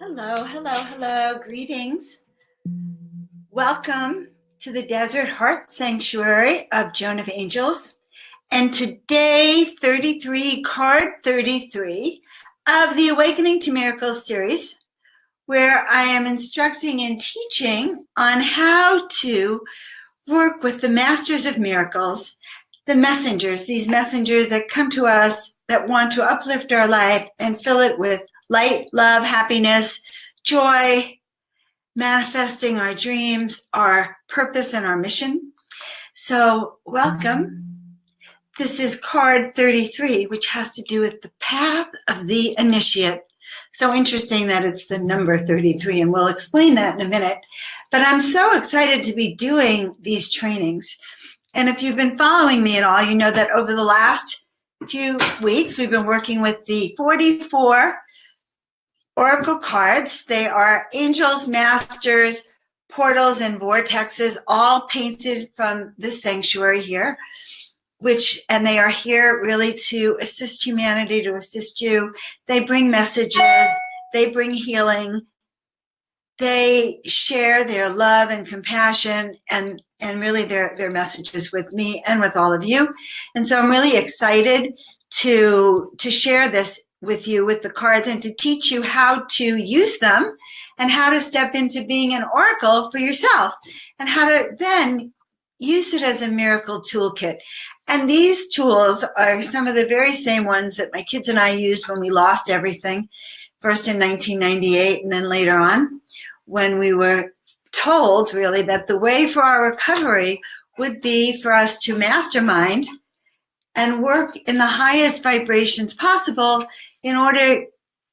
Hello, hello, hello. Greetings. Welcome to the Desert Heart Sanctuary of Joan of Angels. And today, 33, card 33 of the Awakening to Miracles series, where I am instructing and teaching on how to work with the masters of miracles, the messengers, these messengers that come to us that want to uplift our life and fill it with light, love, happiness, joy, manifesting our dreams, our purpose, and our mission. So, welcome. This is card 33, which has to do with the path of the initiate. So interesting that it's the number 33, and we'll explain that in a minute. But I'm so excited to be doing these trainings. And if you've been following me at all, you know that over the last few weeks, we've been working with the 44 Oracle cards. They are angels, masters, portals, and vortexes, all painted from the sanctuary here, and they are here really to assist humanity, to assist you. They bring messages, they bring healing, they share their love and compassion and really their messages with me and with all of you. And so I'm really excited to share this with you, with the cards, and to teach you how to use them and how to step into being an oracle for yourself and how to then use it as a miracle toolkit. And these tools are some of the very same ones that my kids and I used when we lost everything, first in 1998 and then later on, when we were told really that the way for our recovery would be for us to mastermind and work in the highest vibrations possible in order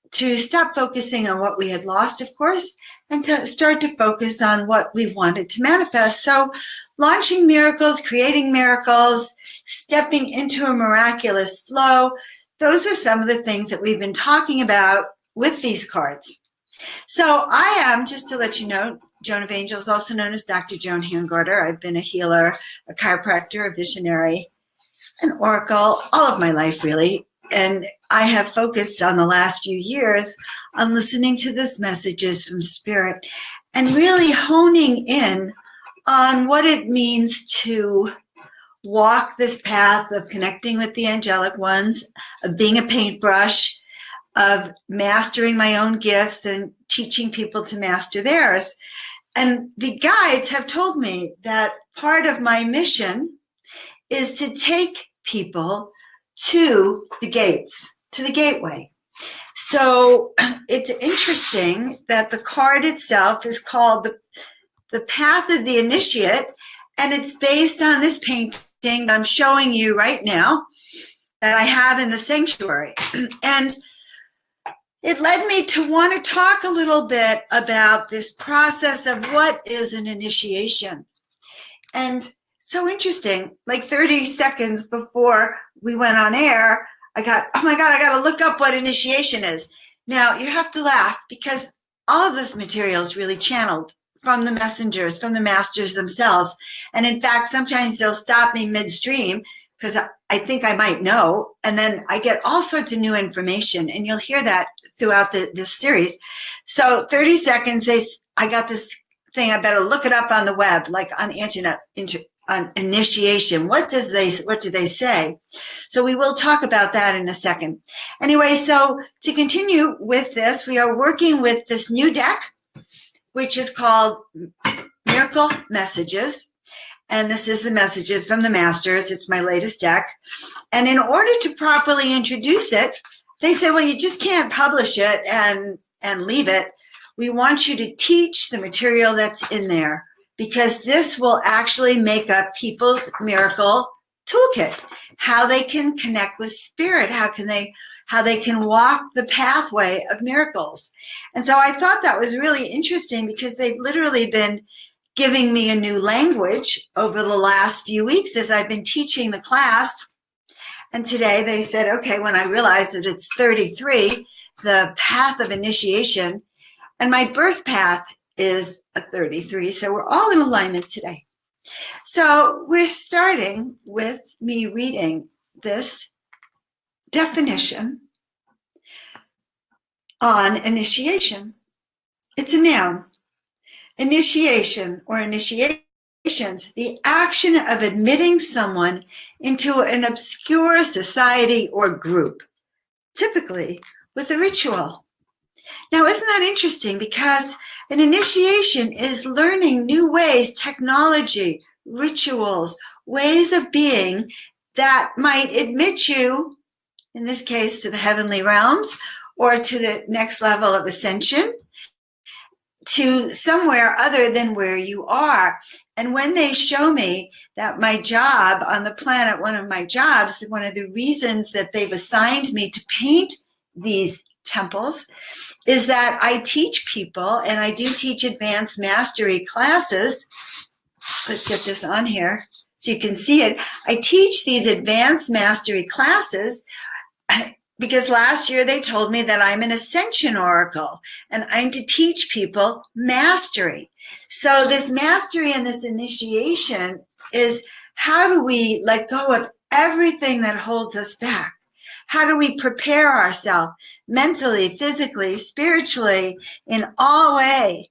to stop focusing on what we had lost, of course, and to start to focus on what we wanted to manifest. So launching miracles, creating miracles, stepping into a miraculous flow, those are some of the things that we've been talking about with these cards. So I am, just to let you know, Joan of Angels, also known as Dr. Joan Hangarter. I've been a healer, a chiropractor, a visionary, an oracle, all of my life, really. And I have focused on the last few years on listening to these messages from Spirit and really honing in on what it means to walk this path of connecting with the angelic ones, of being a paintbrush, of mastering my own gifts and teaching people to master theirs. And the guides have told me that part of my mission is to take people to the gates, to the gateway. So it's interesting that the card itself is called the Path of the Initiate, and it's based on this painting that I'm showing you right now that I have in the sanctuary. And it led me to want to talk a little bit about this process of what is an initiation. And so interesting, like 30 seconds before we went on air, I got, oh my God, I got to look up what initiation is. Now, you have to laugh because all of this material is really channeled from the messengers, from the masters themselves. And in fact, sometimes they'll stop me midstream because I think I might know. And then I get all sorts of new information. And you'll hear that throughout this series. So 30 seconds, I got this thing, I better look it up on the web, like on the internet, on initiation. What do they say? So we will talk about that in a second. Anyway, so to continue with this, we are working with this new deck, which is called Miracle Messages. And this is the messages from the masters. It's my latest deck. And in order to properly introduce it, they said, well, you just can't publish it and leave it. We want you to teach the material that's in there, because this will actually make up people's miracle toolkit, how they can connect with Spirit, how they can walk the pathway of miracles. And so I thought that was really interesting because they've literally been giving me a new language over the last few weeks as I've been teaching the class. And today they said, okay, when I realized that it's 33, the path of initiation, and my birth path is a 33, so we're all in alignment today. So we're starting with me reading this definition on initiation. It's a noun. Initiation or initiations, the action of admitting someone into an obscure society or group, typically with a ritual. Now, isn't that interesting? Because an initiation is learning new ways, technology, rituals, ways of being that might admit you, in this case, to the heavenly realms or to the next level of ascension, to somewhere other than where you are. And when they show me that my job on the planet, one of my jobs, one of the reasons that they've assigned me to paint these temples is that I teach people, and I do teach advanced mastery classes. Let's get this on here so you can see it. I teach these advanced mastery classes because last year they told me that I'm an ascension oracle and I'm to teach people mastery. So this mastery and this initiation is, how do we let go of everything that holds us back? How do we prepare ourselves mentally, physically, spiritually, in all ways,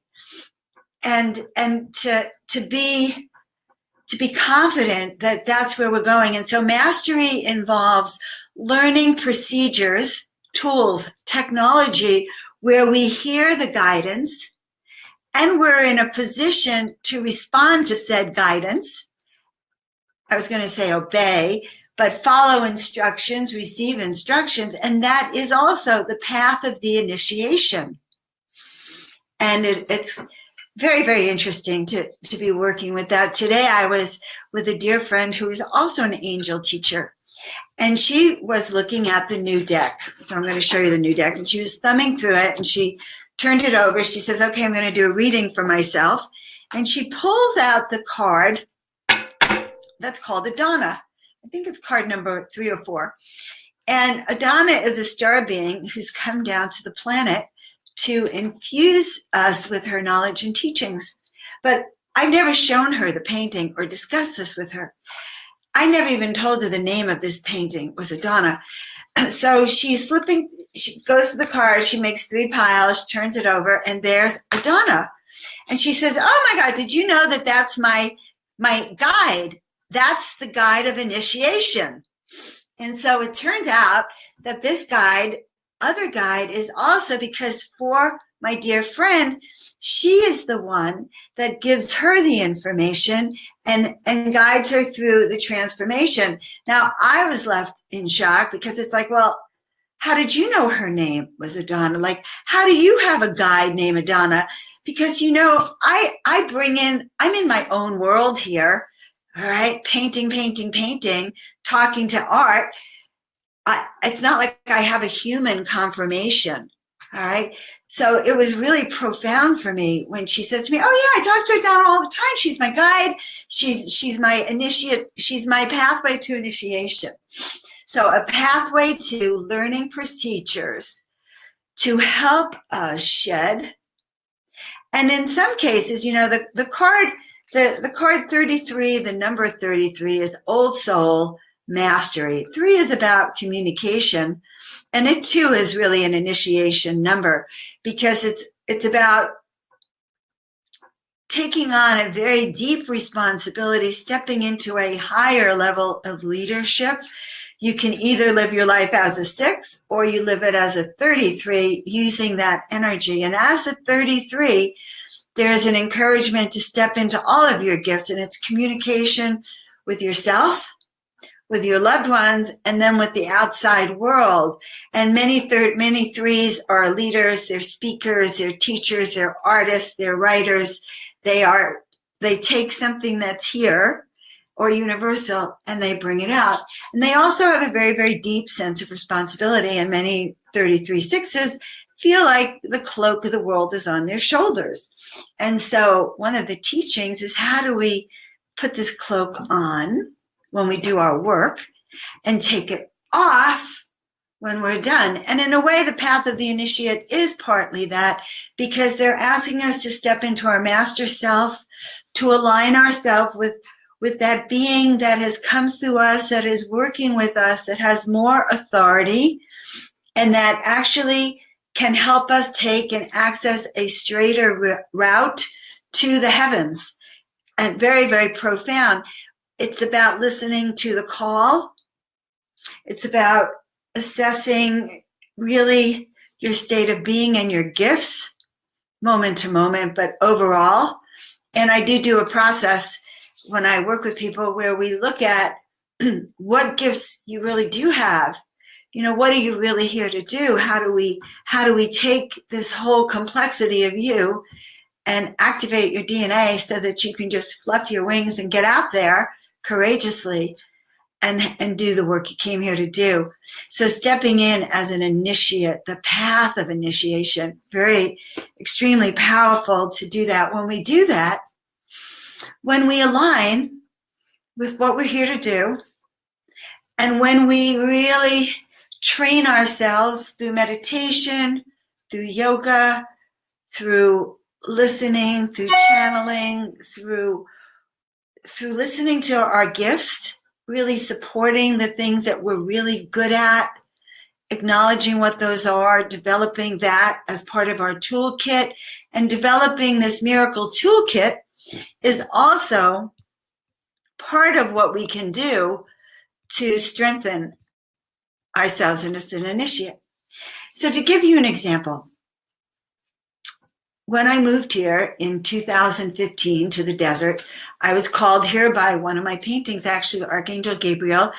and to be confident that that's where we're going? And so mastery involves learning procedures, tools, technology, where we hear the guidance and we're in a position to respond to said guidance. I was going to say obey, but follow instructions, receive instructions, and that is also the path of the initiation. And it's very, very interesting to be working with that. Today I was with a dear friend who is also an angel teacher, and she was looking at the new deck. So I'm going to show you the new deck. And she was thumbing through it, and she turned it over. She says, okay, I'm going to do a reading for myself. And she pulls out the card that's called Adana. I think it's card number 3 or 4. And Adana is a star being who's come down to the planet to infuse us with her knowledge and teachings. But I've never shown her the painting or discussed this with her. I never even told her the name of this painting was Adana. So she goes to the card, she makes 3 piles, turns it over, and there's Adana. And she says, oh my God, did you know that that's my guide? That's the guide of initiation. And so it turns out that this other guide is also, because for my dear friend, she is the one that gives her the information and guides her through the transformation. Now, I was left in shock because it's like, well, how did you know her name was Adana? Like, how do you have a guide named Adana? Because, I'm in my own world here. All right, painting, talking to art. It's not like I have a human confirmation. All right. So it was really profound for me when she says to me, oh yeah, I talk to her down all the time. She's my guide. She's my initiate. She's my pathway to initiation. So a pathway to learning procedures to help us shed. And in some cases, the card 33, the number 33 is old soul mastery. 3 is about communication, and it too is really an initiation number because it's about taking on a very deep responsibility, stepping into a higher level of leadership. You can either live your life as a 6 or you live it as a 33 using that energy. And as a 33, there's an encouragement to step into all of your gifts, and it's communication with yourself, with your loved ones, and then with the outside world. And many 3s are leaders, they're speakers, they're teachers, they're artists, they're writers. They take something that's here or universal and they bring it out. And they also have a very, very deep sense of responsibility. And many 33 6s feel like the cloak of the world is on their shoulders. And so one of the teachings is, how do we put this cloak on when we do our work and take it off when we're done? And in a way, the path of the initiate is partly that, because they're asking us to step into our master self, to align ourselves with that being that has come through us, that is working with us, that has more authority, and that actually can help us take and access a straighter route to the heavens. And very, very profound. It's about listening to the call. It's about assessing really your state of being and your gifts moment to moment, but overall. And I do a process when I work with people where we look at what gifts you really do have. You know, what are you really here to do? How do we take this whole complexity of you and activate your DNA so that you can just fluff your wings and get out there courageously and do the work you came here to do. So stepping in as an initiate, the path of initiation, very extremely powerful to do that. When we do that, when we align with what we're here to do, and when we really train ourselves through meditation, through yoga, through listening, through channeling, through listening to our gifts, really supporting the things that we're really good at, acknowledging what those are, developing that as part of our toolkit, and developing this miracle toolkit is also part of what we can do to strengthen ourselves as an initiate. So to give you an example, when I moved here in 2015 to the desert, I was called here by one of my paintings, actually, Archangel Gabriel.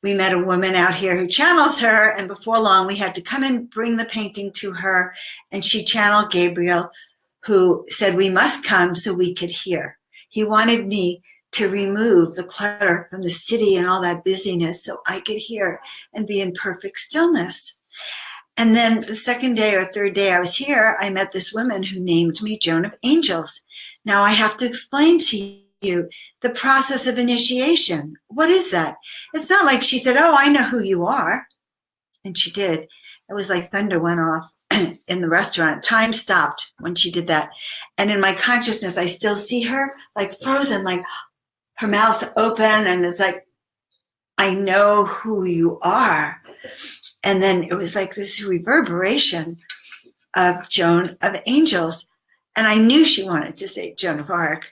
We met a woman out here who channels her, and before long, we had to come and bring the painting to her, and she channeled Gabriel, who said we must come so we could hear. He wanted me to remove the clutter from the city and all that busyness so I could hear and be in perfect stillness. And then the second day or third day I was here, I met this woman who named me Joan of Angels. Now I have to explain to you the process of initiation. What is that? It's not like she said, oh, I know who you are. And she did. It was like thunder went off in the restaurant. Time stopped when she did that. And in my consciousness, I still see her like frozen, like her mouth's open. And it's like, I know who you are. And then it was like this reverberation of Joan of Angels. And I knew she wanted to say Joan of Arc,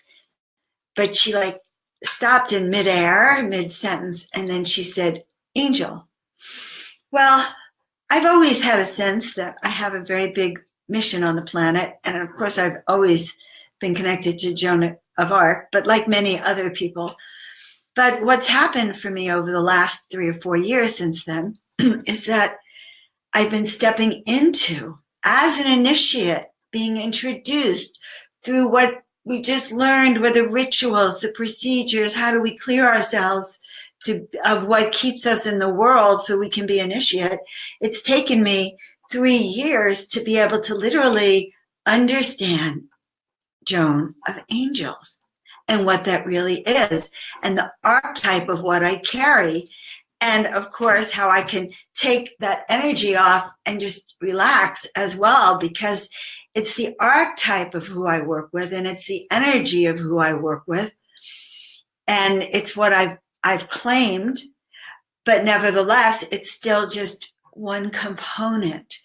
but she like stopped in midair, mid-sentence, and then she said, Angel. Well, I've always had a sense that I have a very big mission on the planet. And of course, I've always been connected to Joan of Arc, but like many other people. But what's happened for me over the last 3 or 4 years since then is that I've been stepping into, as an initiate, being introduced through what we just learned were the rituals, the procedures, how do we clear ourselves of what keeps us in the world so we can be initiate. It's taken me 3 years to be able to literally understand Joan of Angels and what that really is, and the archetype of what I carry. And of course, how I can take that energy off and just relax as well, because it's the archetype of who I work with, and it's the energy of who I work with. And it's what I've claimed, but nevertheless, it's still just one component.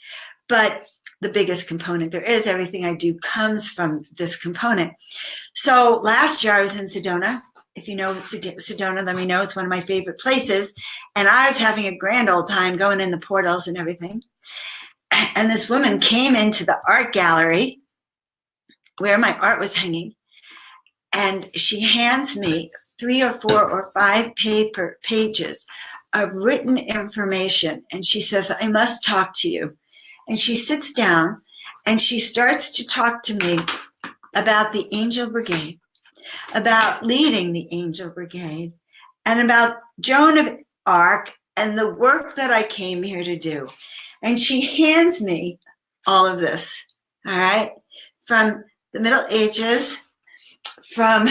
But the biggest component there is, everything I do comes from this component. So last year I was in Sedona. If you know Sedona, let me know. It's one of my favorite places. And I was having a grand old time going in the portals and everything. And this woman came into the art gallery where my art was hanging. And she hands me 3 or 4 or 5 pages of written information. And she says, I must talk to you. And she sits down and she starts to talk to me about the Angel Brigade, about leading the Angel Brigade, and about Joan of Arc and the work that I came here to do. And she hands me all of this, all right, from the Middle Ages, from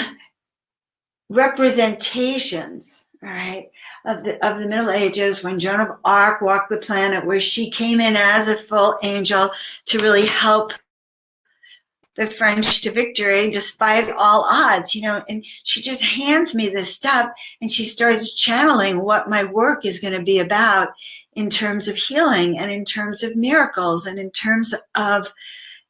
representations, all right, of the Middle Ages, when Joan of Arc walked the planet, where she came in as a full angel to really help the French to victory despite all odds, you know. And she just hands me this stuff and she starts channeling what my work is going to be about in terms of healing and in terms of miracles and in terms of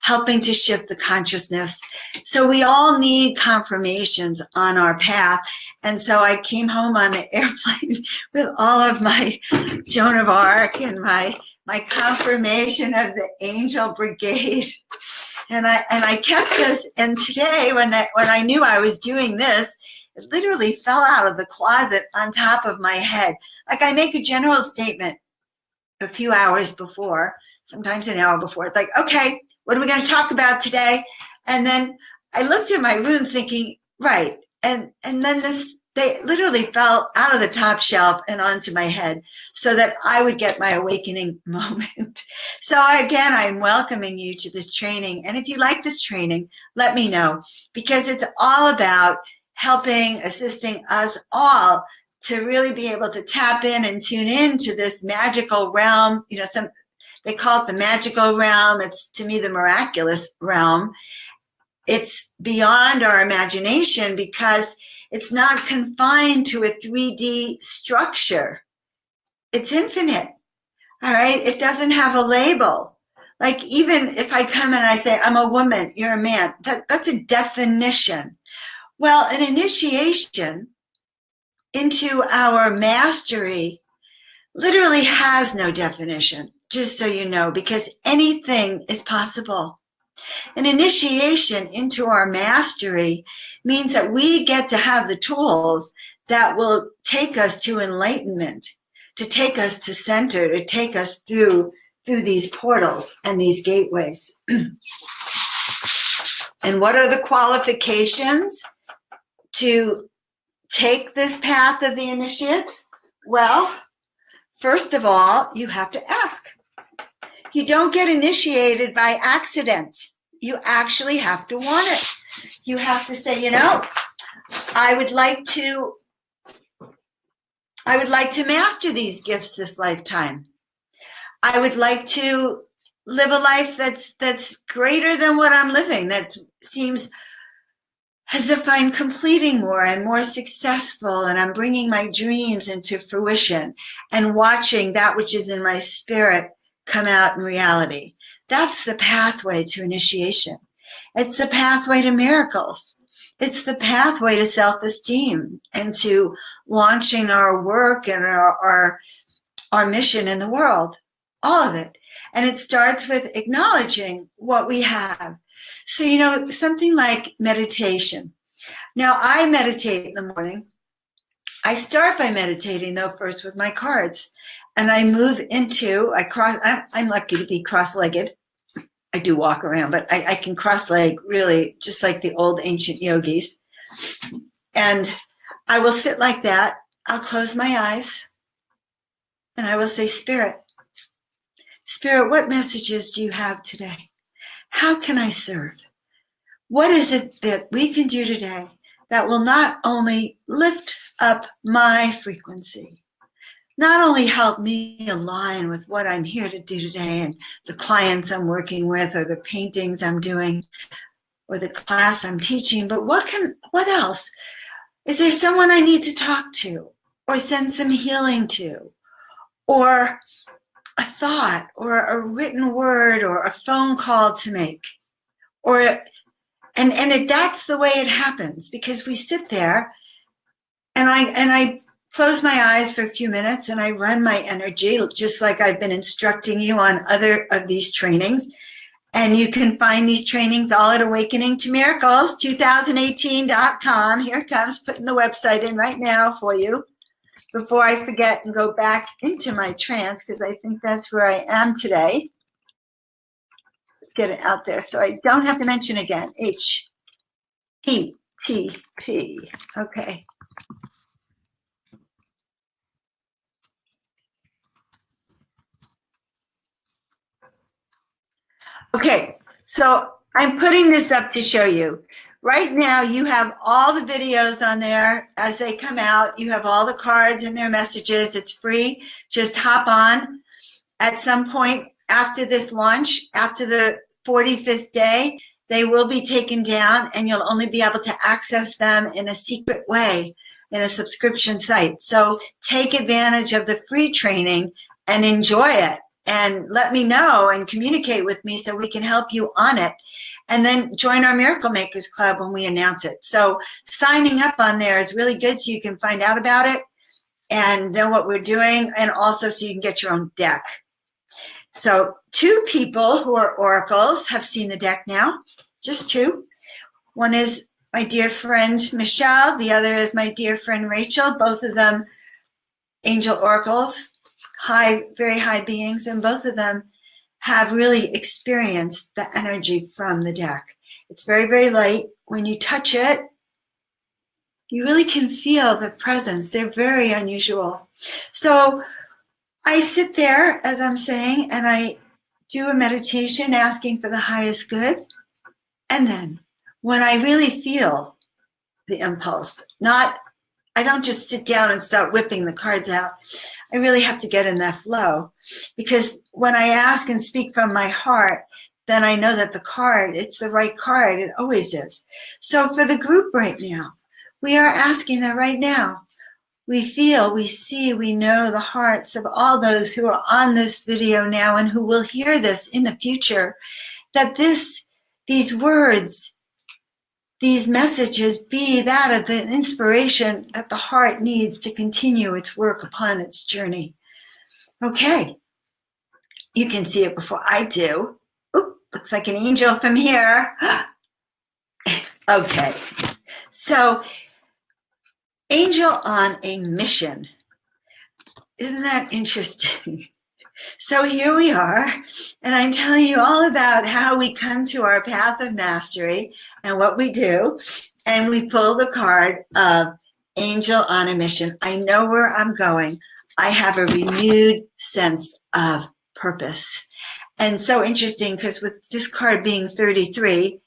helping to shift the consciousness. So we all need confirmations on our path. And so I came home on the airplane with all of my Joan of Arc and my confirmation of the Angel Brigade. And I kept this. And today, when I knew I was doing this, it literally fell out of the closet on top of my head. Like I make a general statement a few hours before, sometimes an hour before. It's like, okay, what are we going to talk about today? And then I looked at my room thinking, right. And then they literally fell out of the top shelf and onto my head so that I would get my awakening moment. So again, I'm welcoming you to this training. And if you like this training, let me know, because it's all about helping, assisting us all to really be able to tap in and tune in to this magical realm. You know, they call it the magical realm. It's, to me, the miraculous realm. It's beyond our imagination because it's not confined to a 3D structure. It's infinite, all right? It doesn't have a label. Like even if I come and I say, I'm a woman, you're a man, that's a definition. Well, an initiation into our mastery literally has no definition, just so you know, because anything is possible. An initiation into our mastery means that we get to have the tools that will take us to enlightenment, to take us to center, to take us through these portals and these gateways. And what are the qualifications to take this path of the initiate? Well, first of all, you have to ask. You don't get initiated by accident. You actually have to want it. You have to say, you know, I would like to master these gifts this lifetime. I would like to live a life that's greater than what I'm living, that seems as if I'm completing more and more successful, and I'm bringing my dreams into fruition and watching that which is in my spirit come out in reality. That's the pathway to initiation. It's the pathway to miracles. It's the pathway to self-esteem and to launching our work and our mission in the world, all of it. And it starts with acknowledging what we have. So, you know, something like meditation. Now, I meditate in the morning. I start by meditating, though, first with my cards. And I move into, I'm lucky to be cross-legged. I do walk around, but I can cross-leg really just like the old ancient yogis. And I will sit like that. I'll close my eyes and I will say, Spirit, what messages do you have today? How can I serve? What is it that we can do today that will not only lift up my frequency, not only help me align with what I'm here to do today and the clients I'm working with or the paintings I'm doing or the class I'm teaching, but what else? Is there someone I need to talk to or send some healing to, or a thought or a written word or a phone call to make? That's the way it happens, because we sit there and I close my eyes for a few minutes and I run my energy, just like I've been instructing you on other of these trainings. And you can find these trainings all at Awakening to Miracles, 2018.com. Here it comes, putting the website in right now for you before I forget and go back into my trance, because I think that's where I am today. Let's get it out there so I don't have to mention again. HTTP. Okay. Okay, so I'm putting this up to show you. Right now, you have all the videos on there as they come out. You have all the cards and their messages. It's free. Just hop on. At some point after this launch, after the 45th day, they will be taken down and you'll only be able to access them in a secret way in a subscription site. So take advantage of the free training and enjoy it. And let me know and communicate with me so we can help you on it. And then join our Miracle Makers Club when we announce it. So signing up on there is really good so you can find out about it and know what we're doing, and also so you can get your own deck. So 2 people who are oracles have seen the deck now, just 2. One is my dear friend Michelle. The other is my dear friend Rachel. Both of them angel oracles, very high beings, and both of them have really experienced the energy from the deck. It's very, very light. When you touch it, you really can feel the presence. They're very unusual. So I sit there, as I'm saying, and I do a meditation asking for the highest good. And then when I really feel the impulse, I don't just sit down and start whipping the cards out. I really have to get in that flow, because when I ask and speak from my heart, then I know that the card, it's the right card. It always is. So for the group right now, we are asking that right now. We feel, we see, we know the hearts of all those who are on this video now and who will hear this in the future, that these words, these messages be that of the inspiration that the heart needs to continue its work upon its journey. Okay, you can see it before I do. Oop, looks like an angel from here. Okay, so angel on a mission. Isn't that interesting? So here we are, and I'm telling you all about how we come to our path of mastery and what we do, and we pull the card of Angel on a Mission. I know where I'm going. I have a renewed sense of purpose. And so interesting, because with this card being 33,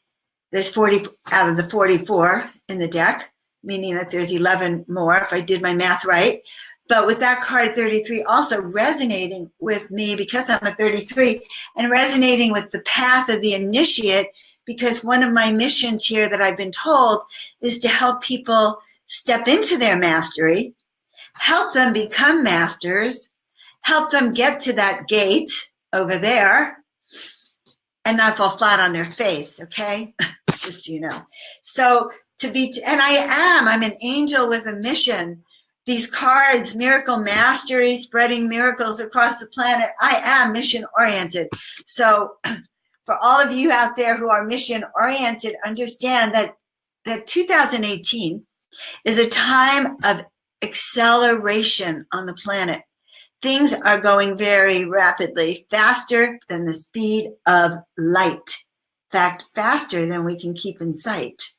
there's 40 out of the 44 in the deck, meaning that there's 11 more if I did my math right. But with that card 33 also resonating with me because I'm a 33, and resonating with the path of the initiate, because one of my missions here that I've been told is to help people step into their mastery, help them become masters, help them get to that gate over there and not fall flat on their face, okay? Just so you know. So I'm an angel with a mission. These cards, miracle mastery, spreading miracles across the planet. I am mission oriented. So for all of you out there who are mission oriented, understand that 2018 is a time of acceleration on the planet. Things are going very rapidly, faster than the speed of light. In fact, faster than we can keep in sight.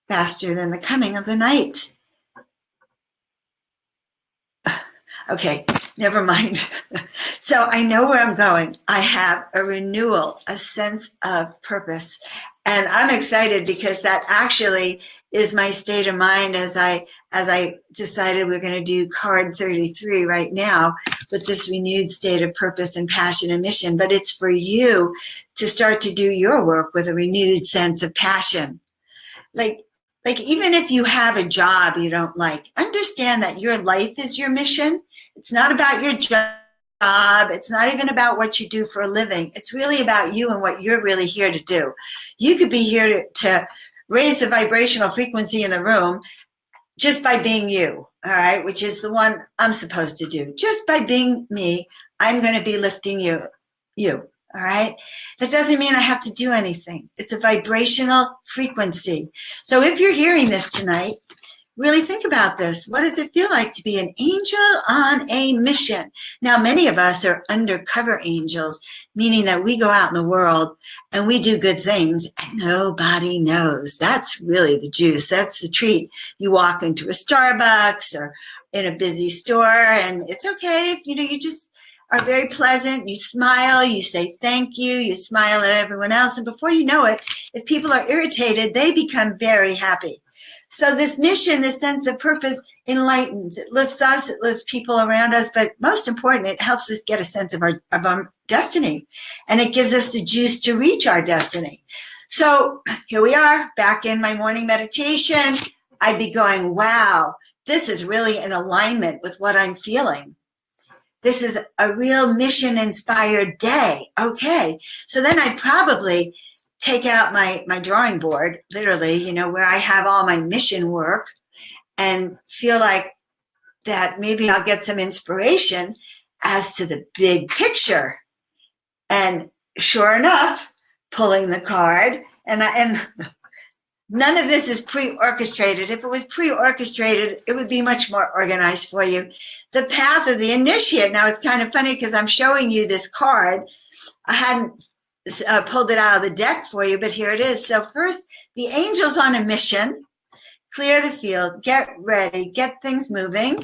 Faster than the coming of the night. Okay, never mind. So I know where I'm going. I have a renewal, a sense of purpose. And I'm excited because that actually is my state of mind as I decided we're going to do card 33 right now with this renewed state of purpose and passion and mission. But it's for you to start to do your work with a renewed sense of passion. Like even if you have a job you don't like, understand that your life is your mission. It's not about your job. It's not even about what you do for a living. It's really about you and what you're really here to do. You could be here to raise the vibrational frequency in the room just by being you, all right, which is the one I'm supposed to do. Just by being me, I'm going to be lifting you, all right? That doesn't mean I have to do anything. It's a vibrational frequency. So if you're hearing this tonight, really think about this. What does it feel like to be an angel on a mission? Now, many of us are undercover angels, meaning that we go out in the world and we do good things and nobody knows. That's really the juice. That's the treat. You walk into a Starbucks or in a busy store, and it's okay if you just are very pleasant. You smile, you say thank you, you smile at everyone else. And before you know it, if people are irritated, they become very happy. So this mission, this sense of purpose enlightens. It lifts us, it lifts people around us, but most important, it helps us get a sense of our destiny. And it gives us the juice to reach our destiny. So here we are, back in my morning meditation. I'd be going, wow, this is really in alignment with what I'm feeling. This is a real mission-inspired day. Okay, so then I'd probably take out my drawing board, literally, you know, where I have all my mission work, and feel like that maybe I'll get some inspiration as to the big picture. And sure enough, pulling the card, and none of this is pre-orchestrated. If it was pre-orchestrated, it would be much more organized for you. The path of the initiate. Now, it's kind of funny because I'm showing you this card. I hadn't pulled it out of the deck for you, but here it is. So first, the angel's on a mission. Clear the field, get ready, get things moving.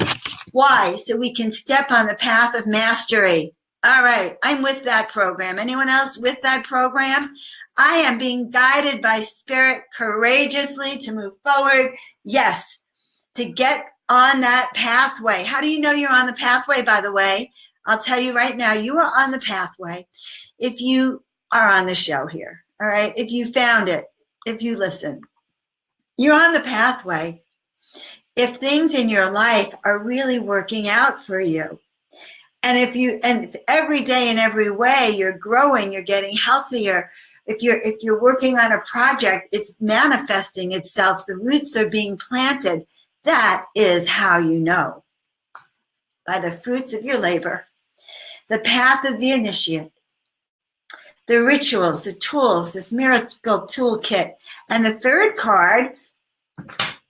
Why? So we can step on the path of mastery. All right, I'm with that program. Anyone else with that program? I am being guided by Spirit courageously to move forward. Yes, to get on that pathway. How do you know you're on the pathway, by the way? I'll tell you right now, you are on the pathway if you are on the show here, all right? If you found it, if you listen. You're on the pathway if things in your life are really working out for you. And if every day in every way you're growing, you're getting healthier. If you're working on a project, it's manifesting itself. The roots are being planted. That is how you know. By the fruits of your labor. The path of the initiate. The rituals, the tools, this miracle toolkit. And the third card,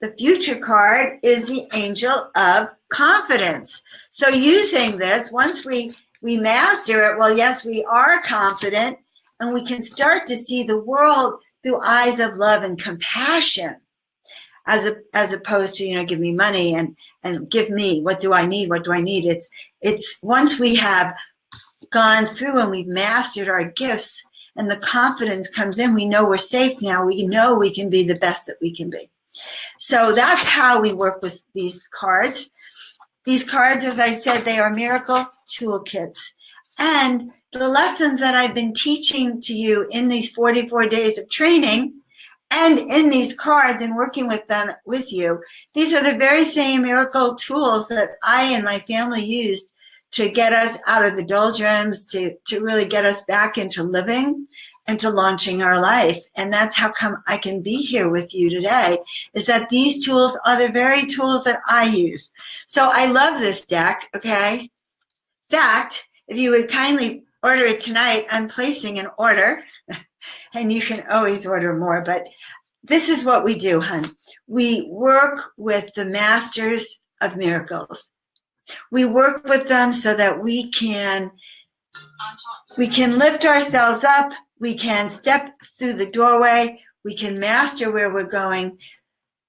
the future card, is the angel of confidence. So using this, once we master it, well, yes, we are confident, and we can start to see the world through eyes of love and compassion, as opposed to, you know, give me money and give me, what do I need? What do I need? It's once we have gone through and we've mastered our gifts and the confidence comes in, we know we're safe now. We know we can be the best that we can be. So that's how we work with these cards. These cards, as I said, they are miracle toolkits. And the lessons that I've been teaching to you in these 44 days of training and in these cards and working with them with you, these are the very same miracle tools that I and my family used to get us out of the doldrums, to really get us back into living and to launching our life. And that's how come I can be here with you today, is that these tools are the very tools that I use. So I love this deck, okay? In fact, if you would kindly order it tonight, I'm placing an order, and you can always order more, but this is what we do, hon. We work with the masters of miracles. We work with them so that we can lift ourselves up, we can step through the doorway, we can master where we're going.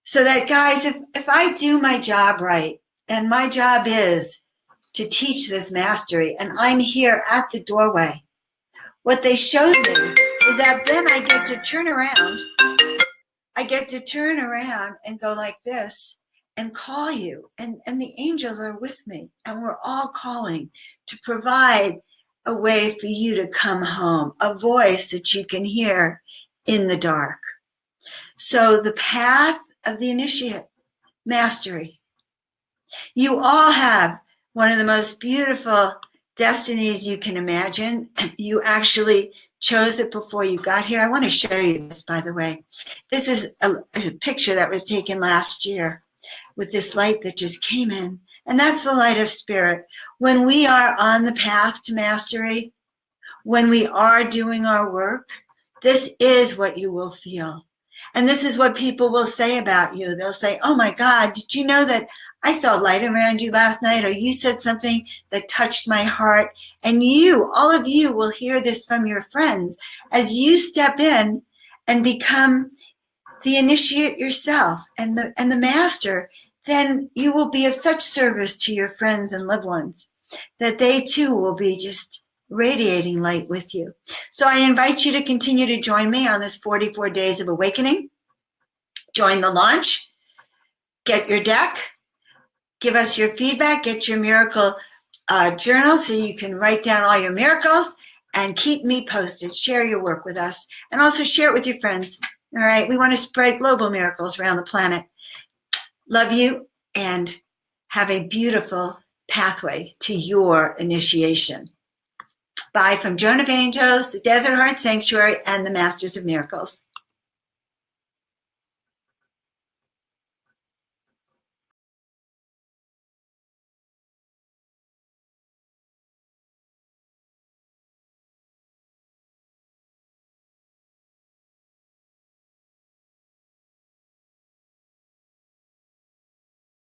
So that, guys, if I do my job right, and my job is to teach this mastery, and I'm here at the doorway, what they showed me is that then I get to turn around. I get to turn around and go like this and call you. And the angels are with me. And we're all calling to provide a way for you to come home, a voice that you can hear in the dark. So the path of the initiate, mastery. You all have one of the most beautiful destinies you can imagine. You actually chose it before you got here. I want to show you this, by the way. This is a picture that was taken last year with this light that just came in. And that's the light of spirit. When we are on the path to mastery, when we are doing our work, this is what you will feel. And this is what people will say about you. They'll say, oh my God, did you know that I saw light around you last night? Or you said something that touched my heart. And you, all of you, will hear this from your friends as you step in and become the initiate yourself and the master. Then you will be of such service to your friends and loved ones that they too will be just radiating light with you. So I invite you to continue to join me on this 44 days of awakening. Join the launch, get your deck, give us your feedback, get your miracle journal so you can write down all your miracles, and keep me posted. Share your work with us, and also share it with your friends. All right, we want to spread global miracles around the planet. Love you, and have a beautiful pathway to your initiation. Bye from Joan of Angels, the Desert Heart Sanctuary, and the Masters of Miracles.